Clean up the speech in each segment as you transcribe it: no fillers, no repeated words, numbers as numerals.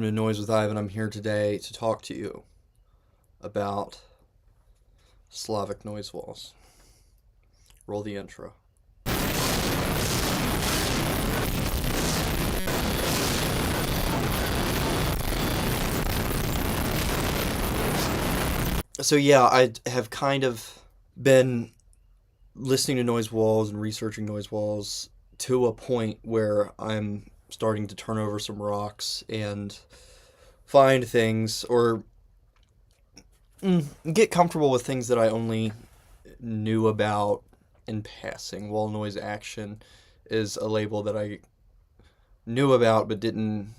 I'm to Noise with Ivan. I'm here today to talk to you about Slavic noise walls. Roll the intro. So yeah, I have kind of been listening to noise walls and researching noise walls to a point where I'm starting to turn over some rocks and find things or get comfortable with things that I only knew about in passing. Wall noise action is a label that I knew about but didn't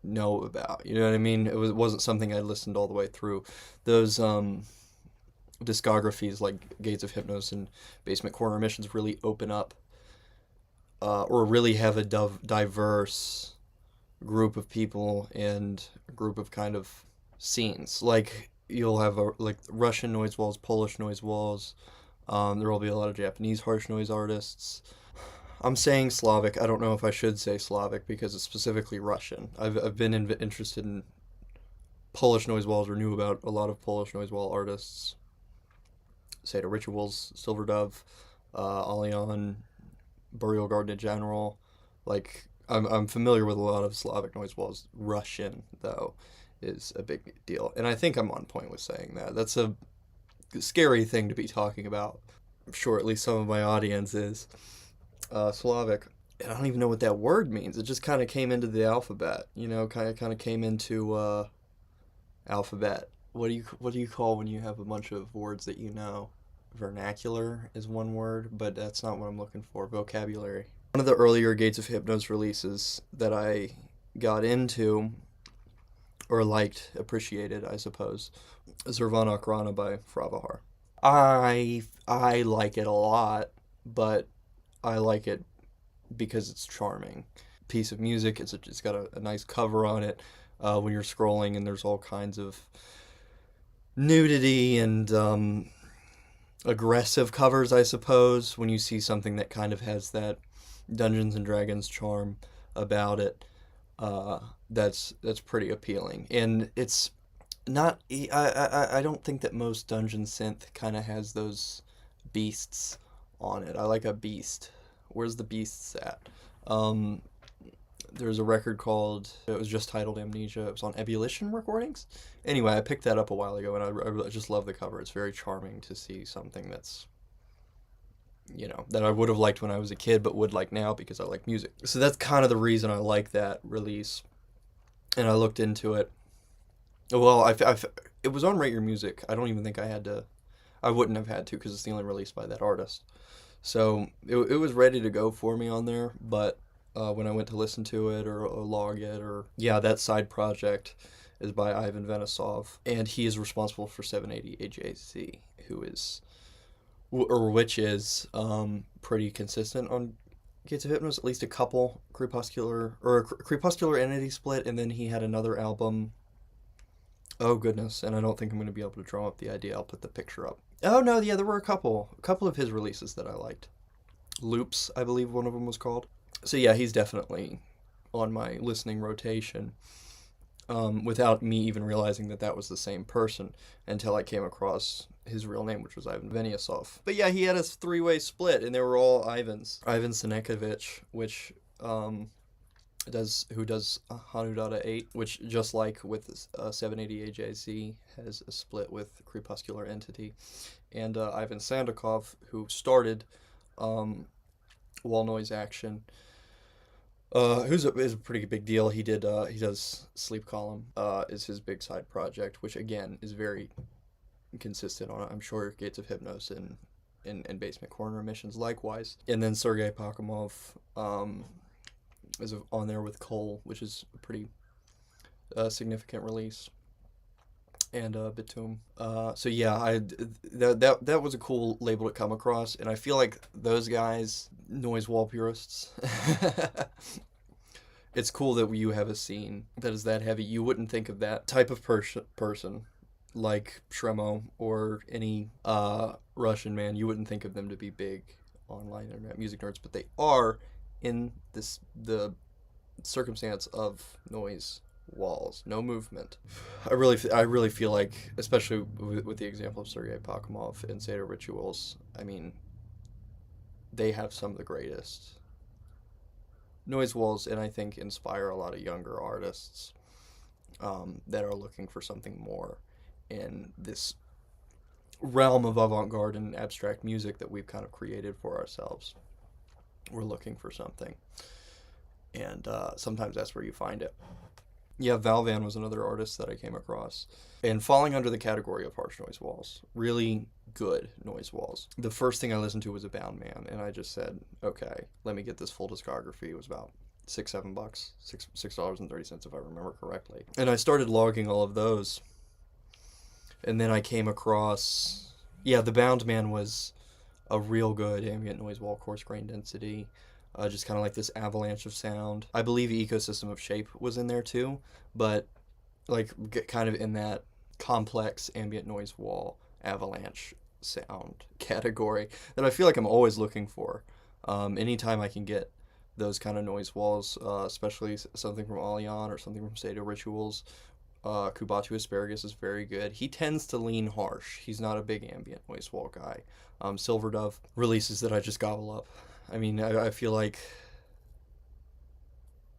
know about. You know what I mean? Wasn't something I listened all the way through. Those discographies like Gates of Hypnos and Basement Corner Emissions really open up or really have a diverse group of people and a group of kind of scenes. Like you'll have like Russian noise walls, Polish noise walls. There will be a lot of Japanese harsh noise artists. I'm saying Slavic. I don't know if I should say Slavic because it's specifically Russian. I've been interested in Polish noise walls or knew about a lot of Polish noise wall artists. Seder Rituals, Silver Dove, Allion, Burial Garden in general. Like I'm familiar with a lot of Slavic noise walls. Russian though is a big deal, and I think I'm on point with saying that. That's a scary thing to be talking about. I'm sure at least some of my audience is Slavic. And I don't even know what that word means. It just kind of came into the alphabet, you know, kind of came into alphabet. What do you call when you have a bunch of words that you know? Vernacular is one word, but that's not what I'm looking for. Vocabulary. One of the earlier Gates of Hypnos releases that I got into or liked, appreciated, I suppose, is Nirvana Akrana by Fravahar. I like it a lot, but I like it because it's charming. Piece of music. It's got a nice cover on it. When you're scrolling and there's all kinds of nudity and aggressive covers, I suppose. When you see something that kind of has that Dungeons and Dragons charm about it, that's pretty appealing. And it's not. I don't think that most dungeon synth kind of has those beasts on it. I like a beast. Where's the beasts at? There's a record called, it was just titled Amnesia. It was on Ebullition Recordings. Anyway, I picked that up a while ago, and I just love the cover. It's very charming to see something that's, you know, that I would have liked when I was a kid, but would like now because I like music. So that's kind of the reason I like that release. And I looked into it. Well, it was on Rate Your Music. I don't even think I wouldn't have had to because it's the only release by that artist. So it was ready to go for me on there, but when I went to listen to it or log it that side project is by Ivan Venisov, and he is responsible for 780 AJZ, which is pretty consistent on Gates of Hypnos, at least a couple Crepuscular Entity split, and then he had another album. Oh goodness, and I don't think I'm going to be able to draw up the idea. I'll put the picture up. Oh no, yeah, there were a couple of his releases that I liked. Loops, I believe one of them was called. So yeah, he's definitely on my listening rotation, without me even realizing that was the same person until I came across his real name, which was Ivan Venisov. But yeah, he had a three-way split, and they were all Ivans. Ivan Senekovich, which who does Hanudata 8, which just like with 780 AJZ has a split with Crepuscular Entity, and Ivan Sandikov, who started Wall Noise Action, is a pretty big deal. He does Sleep Column, is his big side project, which again is very consistent on, I'm sure, Gates of Hypnos and Basement Corner Emissions likewise. And then Sergei Pakimov is on there with Cole, which is a pretty significant release, and Bitum. So yeah, that was a cool label to come across, and I feel like those guys, noise wall purists, it's cool that you have a scene that is that heavy. You wouldn't think of that type of person like Shremo or any Russian man. You wouldn't think of them to be big online internet music nerds, but they are in the circumstance of noise walls, no movement. I really feel like, especially with the example of Sergei Pakhomov and Seder Rituals, I mean, they have some of the greatest noise walls, and I think inspire a lot of younger artists that are looking for something more in this realm of avant-garde and abstract music that we've kind of created for ourselves. We're looking for something, and sometimes that's where you find it. Yeah, Valvan was another artist that I came across, and falling under the category of harsh noise walls. Really good noise walls. The first thing I listened to was A Bound Man, and I just said, okay, let me get this full discography. It was about $6-7, $6.30 if I remember correctly. And I started logging all of those, and then I came across, yeah, The Bound Man was a real good ambient noise wall, coarse grain density. Just kind of like this avalanche of sound. I believe Ecosystem of Shape was in there too, but like kind of in that complex ambient noise wall avalanche sound category that I feel like I'm always looking for. Anytime I can get those kind of noise walls, especially something from Alian or something from Seder Rituals. Kubatu Asparagus is very good. He tends to lean harsh. He's not a big ambient noise wall guy. Silver Dove releases that I just gobble up. I mean, I feel like,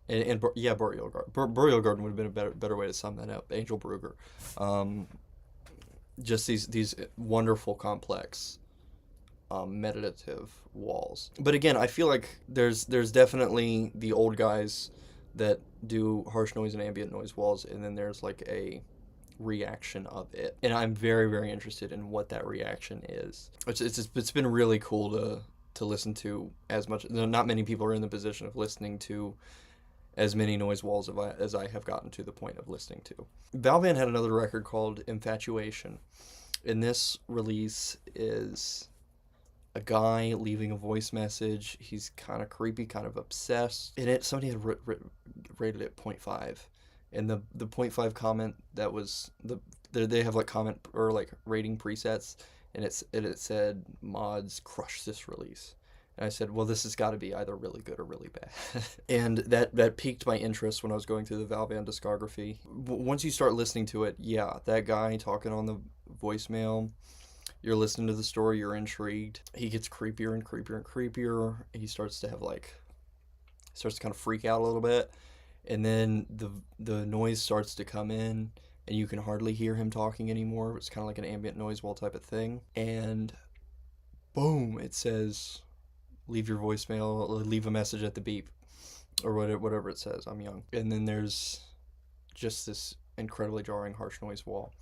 yeah, Burial Garden. Burial Garden would have been a better way to sum that up. Angel Bruger, just these wonderful, complex, meditative walls. But again, I feel like there's definitely the old guys that do harsh noise and ambient noise walls, and then there's like a reaction of it, and I'm very, very interested in what that reaction is. It's been really cool to listen to as much. Not many people are in the position of listening to as many noise walls as I have gotten to the point of listening to. Valvan had another record called Infatuation, and this release is a guy leaving a voice message. He's kind of creepy, kind of obsessed. And somebody had rated it 0.5, and the 0.5 comment that was they have like comment or like rating presets, and it said mods crush this release. And I said, well, this has got to be either really good or really bad. And that piqued my interest when I was going through the Valvan discography. Once you start listening to it, yeah, that guy talking on the voicemail, you're listening to the story, you're intrigued. He gets creepier and creepier and creepier. He starts to kind of freak out a little bit. And then the noise starts to come in, and you can hardly hear him talking anymore. It's kind of like an ambient noise wall type of thing. And boom, it says, leave your voicemail, leave a message at the beep, or whatever it says. I'm young. And then there's just this incredibly jarring harsh noise wall.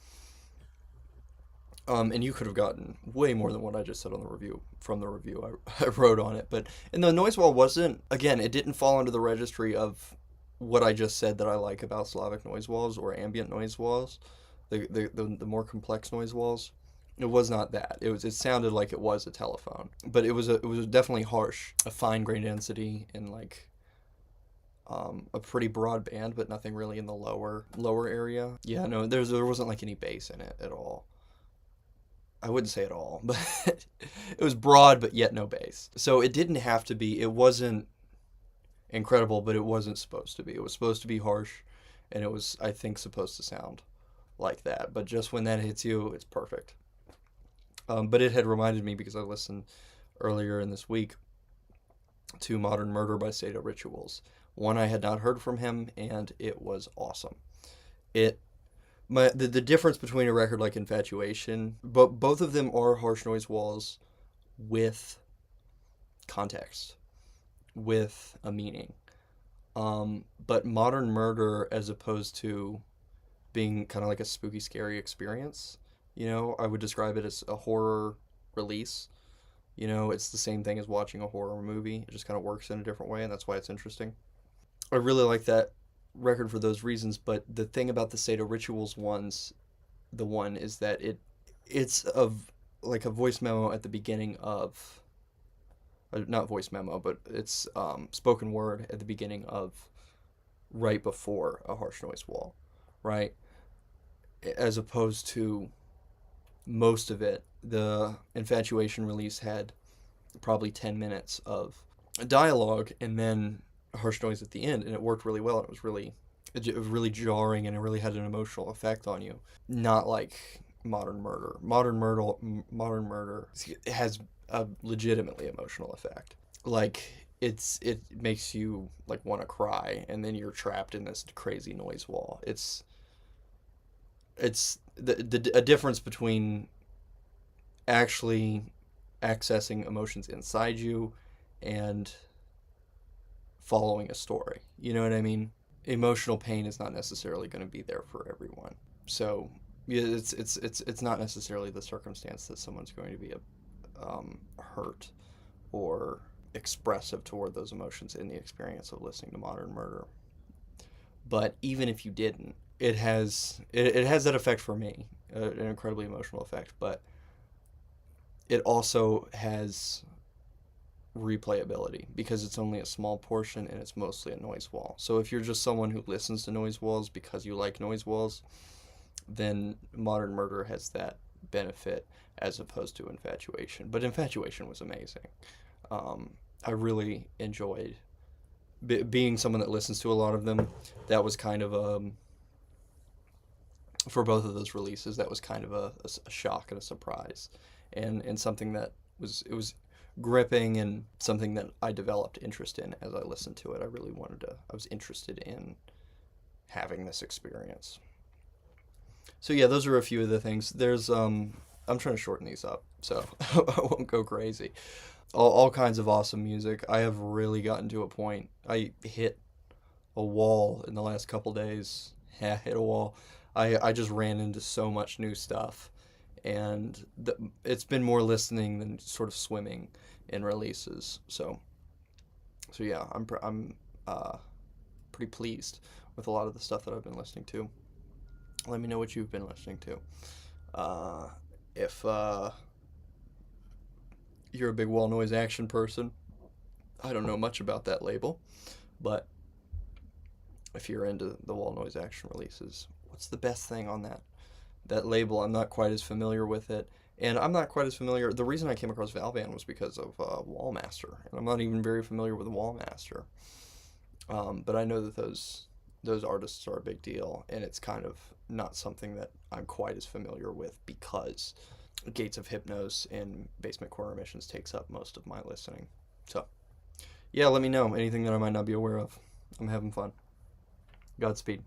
And you could have gotten way more than what I just said on the review, from the review I wrote on it. And the noise wall wasn't, again, it didn't fall into the registry of what I just said that I like about Slavic noise walls or ambient noise walls, the more complex noise walls. It was not that. It sounded like it was a telephone, but it was definitely harsh, a fine grain density, and like a pretty broad band, but nothing really in the lower area. Yeah, no, there wasn't like any bass in it at all. I wouldn't say at all, but it was broad, but yet no bass. So it didn't have to be. It wasn't incredible, but it wasn't supposed to be. It was supposed to be harsh, and it was, I think, supposed to sound like that. But just when that hits you, it's perfect. But it had reminded me, because I listened earlier in this week to Modern Murder by Seder Rituals. One I had not heard from him, and it was awesome. The difference between a record like Infatuation, but both of them are harsh noise walls with context, with a meaning. But Modern Murder, as opposed to being kind of like a spooky, scary experience, I would describe it as a horror release. It's the same thing as watching a horror movie. It just kind of works in a different way, and that's why it's interesting. I really like that record for those reasons, but the thing about the Seder Rituals the one is that it's like a voice memo at the beginning of, not voice memo, but it's spoken word at the beginning of, right before a harsh noise wall, right? As opposed to most of it, the Infatuation release had probably 10 minutes of dialogue and then harsh noise at the end, and it worked really well, and it was really really jarring, and it really had an emotional effect on you. Not like Modern Murder. Modern Murder has a legitimately emotional effect. Like it makes you like want to cry, and then you're trapped in this crazy noise wall. It's the a difference between actually accessing emotions inside you and following a story. You know what I mean? Emotional pain is not necessarily going to be there for everyone. So yeah, it's not necessarily the circumstance that someone's going to be hurt or expressive toward those emotions in the experience of listening to Modern Murder. But even if you didn't, it has that effect for me, an incredibly emotional effect. But it also has replayability because it's only a small portion and it's mostly a noise wall. So if you're just someone who listens to noise walls because you like noise walls, then Modern Murder has that benefit as opposed to Infatuation. But Infatuation was amazing. I really enjoyed being someone that listens to a lot of them. That was kind of for both of those releases. That was kind of a shock and a surprise, and something that was gripping and something that I developed interest in as I listened to it. I was interested in having this experience. So yeah, those are a few of the things. I'm trying to shorten these up, so I won't go crazy. All kinds of awesome music. I have really gotten to a point. I hit a wall in the last couple days. Yeah, hit a wall. I just ran into so much new stuff, and it's been more listening than sort of swimming in releases. So yeah, I'm pretty pleased with a lot of the stuff that I've been listening to. Let me know what you've been listening to. If you're a big wall noise action person, I don't know much about that label, but if you're into the wall noise action releases, what's the best thing on that label? I'm not quite as familiar with it, and I'm not quite as familiar. The reason I came across Valband was because of Wallmaster, and I'm not even very familiar with Wallmaster. But I know that those artists are a big deal, and it's kind of not something that I'm quite as familiar with because Gates of Hypnos and Basement Core Emissions takes up most of my listening. So yeah, let me know anything that I might not be aware of. I'm having fun. Godspeed.